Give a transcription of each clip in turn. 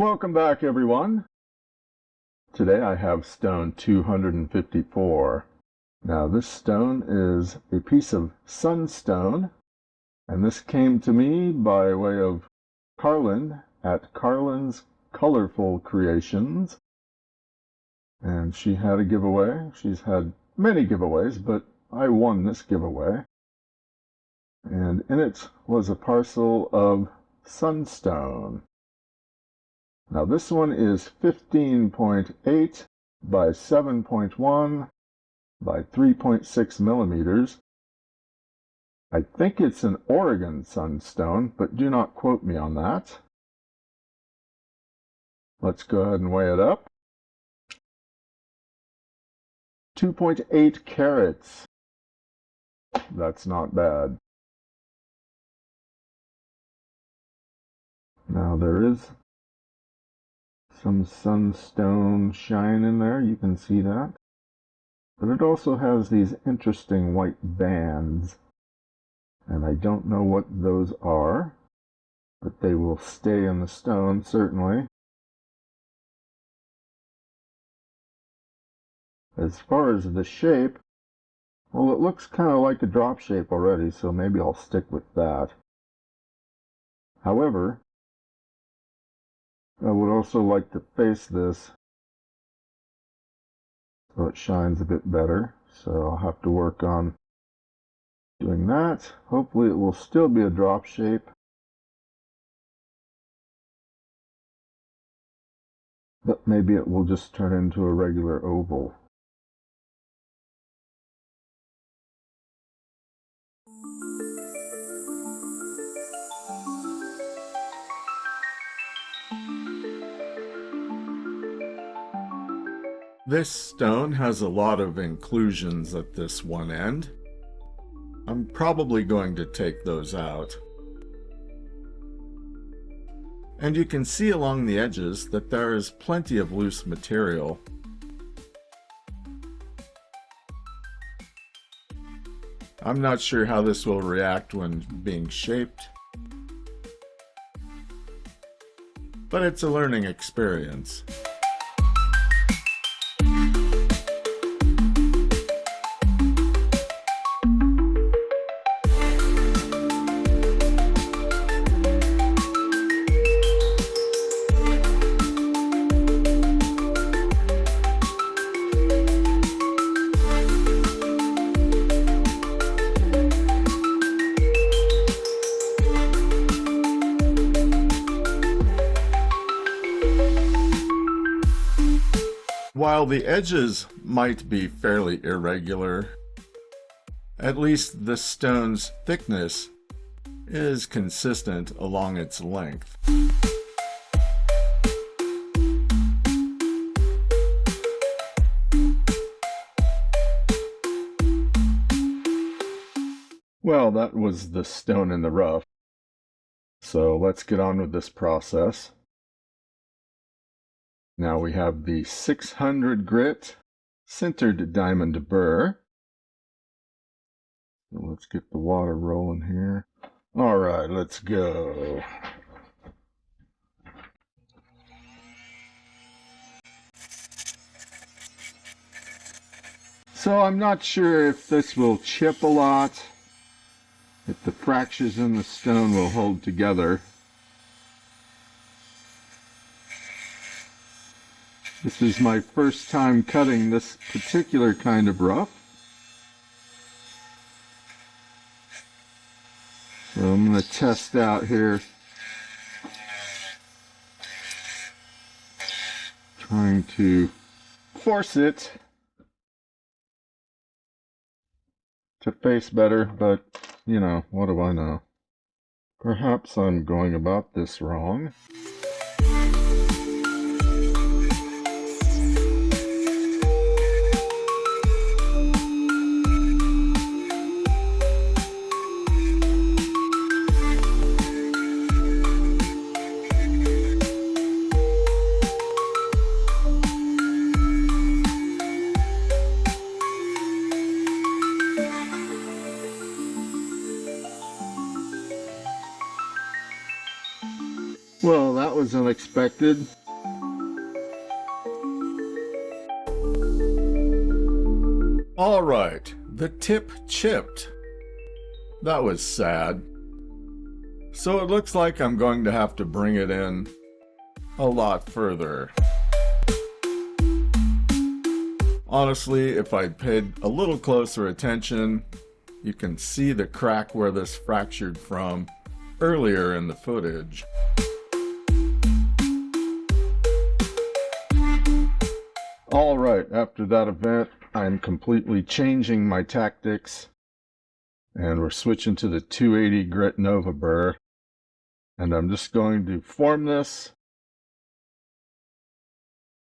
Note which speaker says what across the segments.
Speaker 1: Welcome back, everyone. Today I have stone 254. Now this stone is a piece of sunstone, and this came to me by way of Carlyn at Carlyn's Colorful Creations. And she had a giveaway. She's had many giveaways, but I won this giveaway. And in it was a parcel of sunstone. Now this one is 15.8 by 7.1 by 3.6 millimeters. I think it's an Oregon Sunstone, but do not quote me on that. Let's go ahead and weigh it up. 2.8 carats. That's not bad. Now there is some sunstone shine in there, you can see that. But it also has these interesting white bands. And I don't know what those are, but they will stay in the stone, certainly. As far as the shape, well, it looks kind of like a drop shape already, so maybe I'll stick with that. However, I would also like to face this so it shines a bit better. So I'll have to work on doing that. Hopefully it will still be a drop shape. But maybe it will just turn into a regular oval. This stone has a lot of inclusions at this one end. I'm probably going to take those out. And you can see along the edges that there is plenty of loose material. I'm not sure how this will react when being shaped, but it's a learning experience. While the edges might be fairly irregular, at least the stone's thickness is consistent along its length. Well, that was the stone in the rough. So let's get on with this process. Now we have the 600 grit sintered diamond burr. So let's get the water rolling here. All right, let's go. So I'm not sure if this will chip a lot, if the fractures in the stone will hold together. This is my first time cutting this particular kind of rough. So I'm going to test out here, trying to force it to face better, but you know, what do I know? Perhaps I'm going about this wrong. Well, that that was unexpected. All right, the tip chipped. That was sad. So it looks like I'm going to have to bring it in a lot further. Honestly, if I'd paid a little closer attention, you can see the crack where this fractured from earlier in the footage. All right, after that event, I'm completely changing my tactics, and we're switching to the 280 grit Nova burr, and I'm just going to form this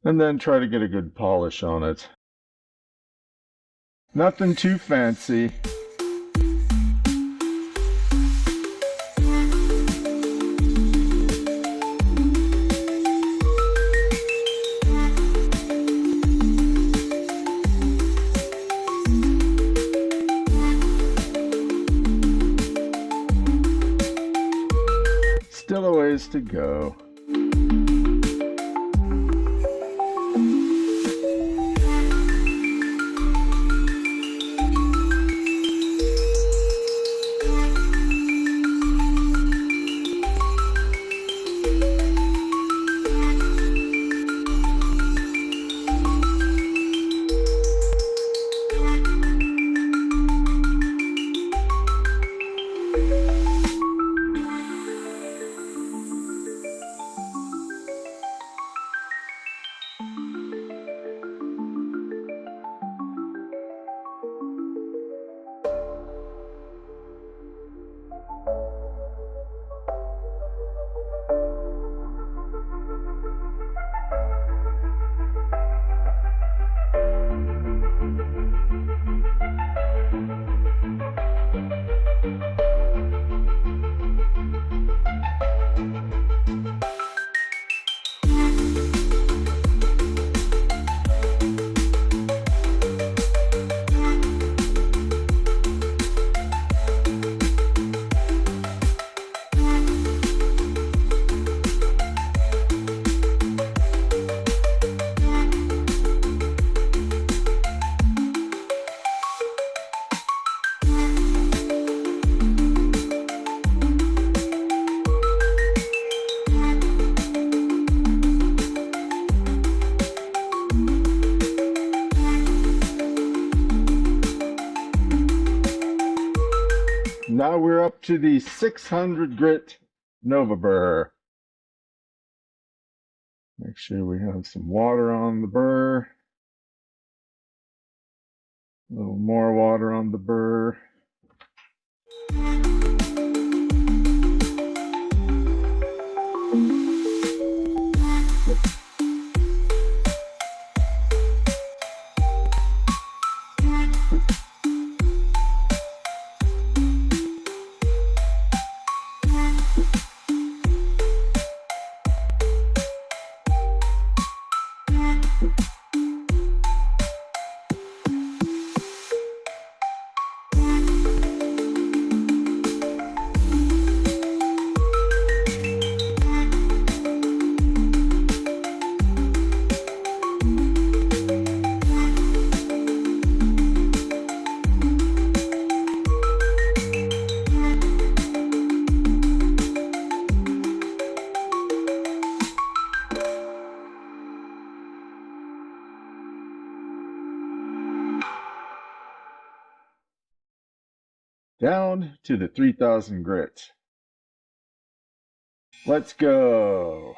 Speaker 1: and then try to get a good polish on it. Nothing too fancy. Still a ways to go. Now we're up to the 600 grit Nova burr. Make sure we have some water on the burr. A little more water on the burr. Down to the 3000 grit. Let's go.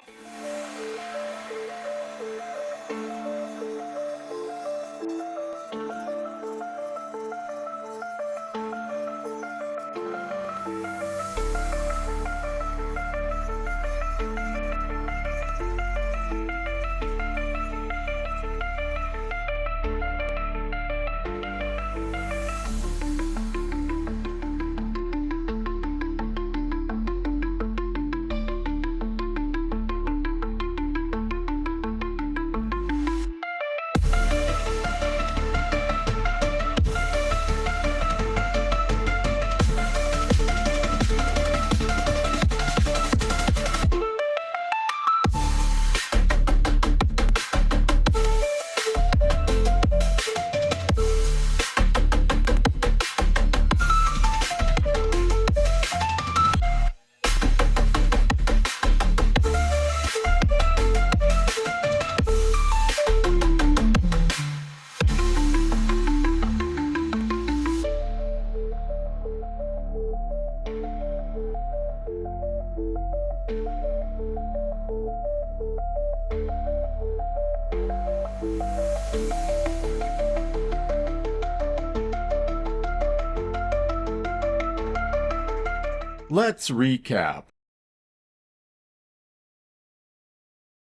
Speaker 1: Let's recap.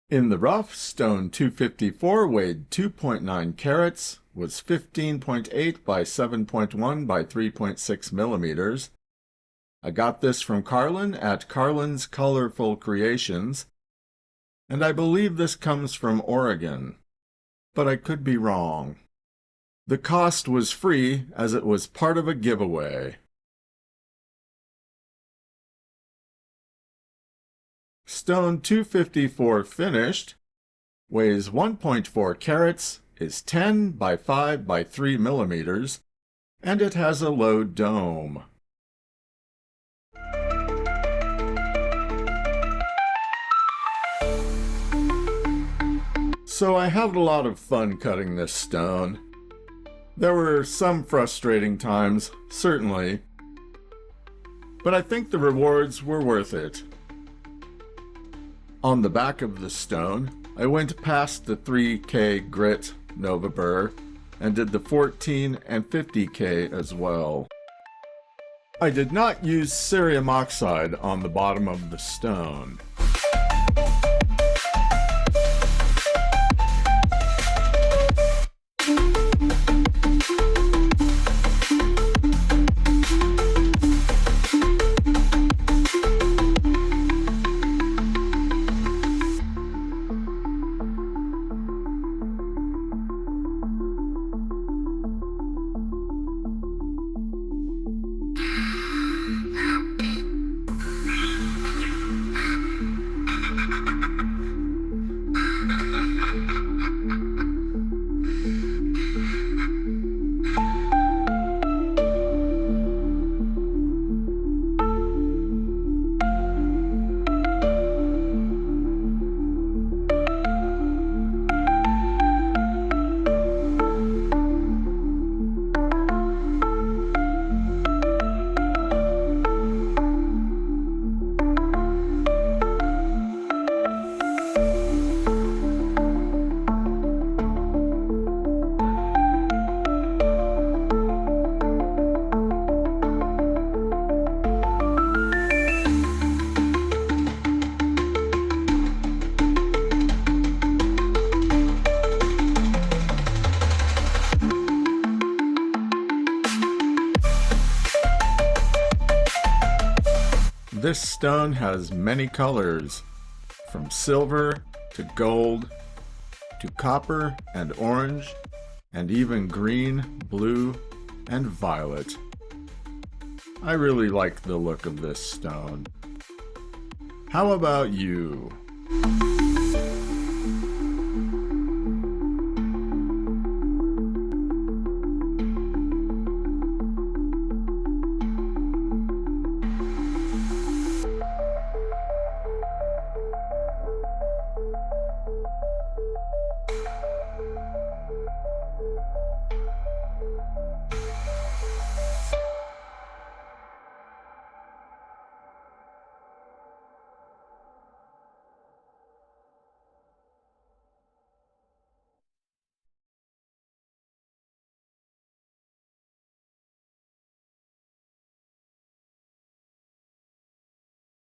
Speaker 1: In the rough, stone 254 weighed 2.9 carats, was 15.8 by 7.1 by 3.6 millimeters. I got this from Carlyn at Carlyn's Colorful Creations, and I believe this comes from Oregon, but I could be wrong. The cost was free as it was part of a giveaway. Stone 254 finished, weighs 1.4 carats, is 10 by 5 by 3 millimeters, and it has a low dome. So I had a lot of fun cutting this stone. There were some frustrating times, certainly, but I think the rewards were worth it. On the back of the stone, I went past the 3K grit Nova burr and did the 14 and 50K as well. I did not use cerium oxide on the bottom of the stone. This stone has many colors, from silver to gold to copper and orange, and even green, blue, and violet. I really like the look of this stone. How about you?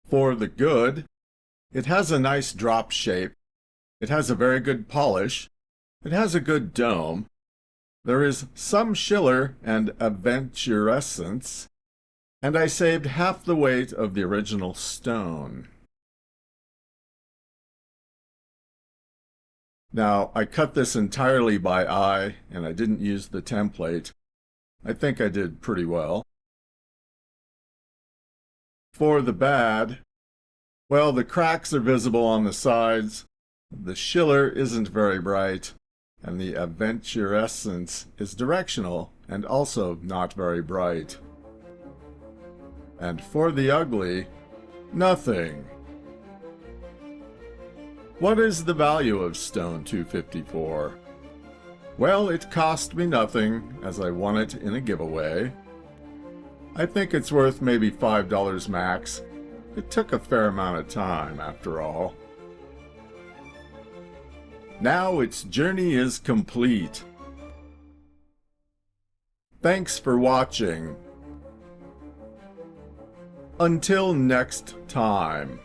Speaker 1: For the good, it has a nice drop shape, it has a very good polish, it has a good dome, there is some schiller and aventurescence, and I saved half the weight of the original stone. Now, I cut this entirely by eye, and I didn't use the template. I think I did pretty well. For the bad, well, the cracks are visible on the sides, the schiller isn't very bright, and the aventurescence is directional and also not very bright. And for the ugly, nothing. What is the value of stone 254? Well, it cost me nothing, as I won it in a giveaway. I think it's worth maybe $5 max. It took a fair amount of time, after all. Now its journey is complete. Thanks for watching. Until next time.